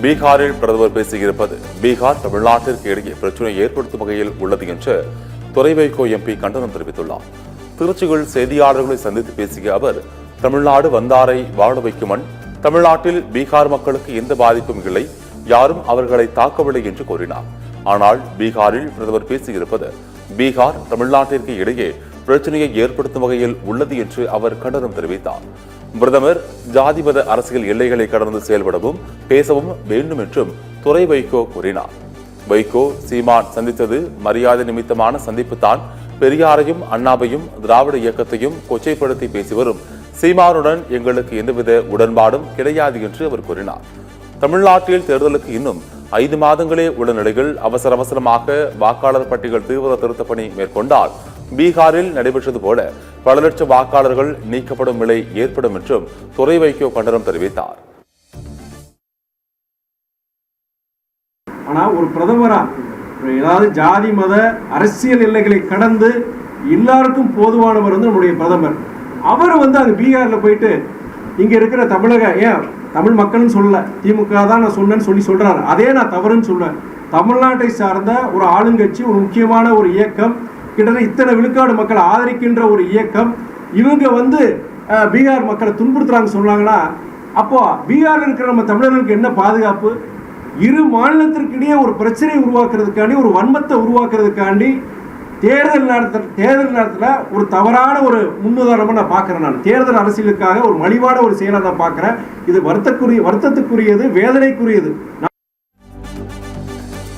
பீகாரில் பிரதமர் பேசியிருப்பது பீகார் தமிழ்நாட்டிற்கு இடையே பிரச்சனையை ஏற்படுத்தும் வகையில் உள்ளது என்று துரை வைகோ எம்பி கண்டனம் தெரிவித்துள்ளார். திருச்சியில் செய்தியாளர்களை சந்தித்து பேசிய அவர், தமிழ்நாடு வந்தாரை வாழ வைக்கும் மண், தமிழ்நாட்டில் பீகார் மக்களுக்கு எந்த பாதிப்பும் இல்லை, யாரும் அவர்களை தாக்கவில்லை என்று கூறினார். ஆனால் பீகாரில் பிரதமர் பேசியிருப்பது பீகார் தமிழ்நாட்டிற்கு இடையே பிரச்சனையை ஏற்படுத்தும் வகையில் உள்ளது என்று அவர் கண்டனம் தெரிவித்தார். பிரதமர் ஜாதி மத அரசியல் எல்லைகளை கடந்து செயல்படவும் பேசவும் வேண்டும் என்றும் துரை வைகோ கூறினார். வைகோ சீமான் சந்தித்தது மரியாதை நிமித்தமான சந்திப்பு தான். பெரியாரையும் அண்ணாவையும் திராவிட இயக்கத்தையும் கொச்சைப்படுத்தி பேசி வரும் சீமானுடன் எங்களுக்கு எந்தவித உடன்பாடும் கிடையாது என்று அவர் கூறினார். தமிழ்நாட்டில் தேர்தலுக்கு இன்னும் 5 மாதங்களே உள்ள நிலையில் அவசரமாக வாக்காளர் பட்டியல் தீவிர திருத்த பணி மேற்கொண்டால் பீகாரில் நடைபெற்றது போல பல லட்சம் வாக்காளர்கள் நீக்கப்படும் நிலை ஏற்படும் என்றும் துரை வைகோ கண்டனம் தெரிவித்தார். ஆனா ஒரு பிரதமரா ஏதாவது ஜாதி மத அரசியல் எல்லைகளை கடந்து எல்லாருக்கும் போதுமானவர் நம்முடைய பிரதமர். அவர் அங்க பீகார்ல போயிட்டு இங்க இருக்கிற தமிழக ஏன் தமிழ் மக்கள்னு சொல்லல, திமுக தான் நான் சொன்னேன்னு சொல்றாரு. அதே நான் தவறுன்னு சொல்றேன். தமிழ்நாட்டை சார்ந்த ஒரு ஆளுங்கட்சி, ஒரு முக்கியமான ஒரு இயக்கம், கிட்டத்தட்ட இத்தனை விழுக்காடு மக்கள் ஆதரிக்கின்ற ஒரு இயக்கம், இவங்க பீகார் மக்களை துன்புறுத்துறாங்க சொன்னாங்கன்னா, அப்போ பீகாரில் இருக்கிற நம்ம தமிழர்களுக்கு என்ன பாதுகாப்பு? இரு மாநிலத்திற்கிடையே ஒரு பிரச்சனையை உருவாக்குறதுக்காண்டி, ஒரு வன்மத்தை உருவாக்குறதுக்காண்டி தேர்தல் நேரத்தில் ஒரு தவறான ஒரு முன்னுதாரணமாக நான் பார்க்குறேன். நான் தேர்தல் அரசியலுக்காக ஒரு மலிவான ஒரு செயலை நான் பார்க்குறேன். இது வருத்தத்துக்குரியது, வேதனைக்குரியது.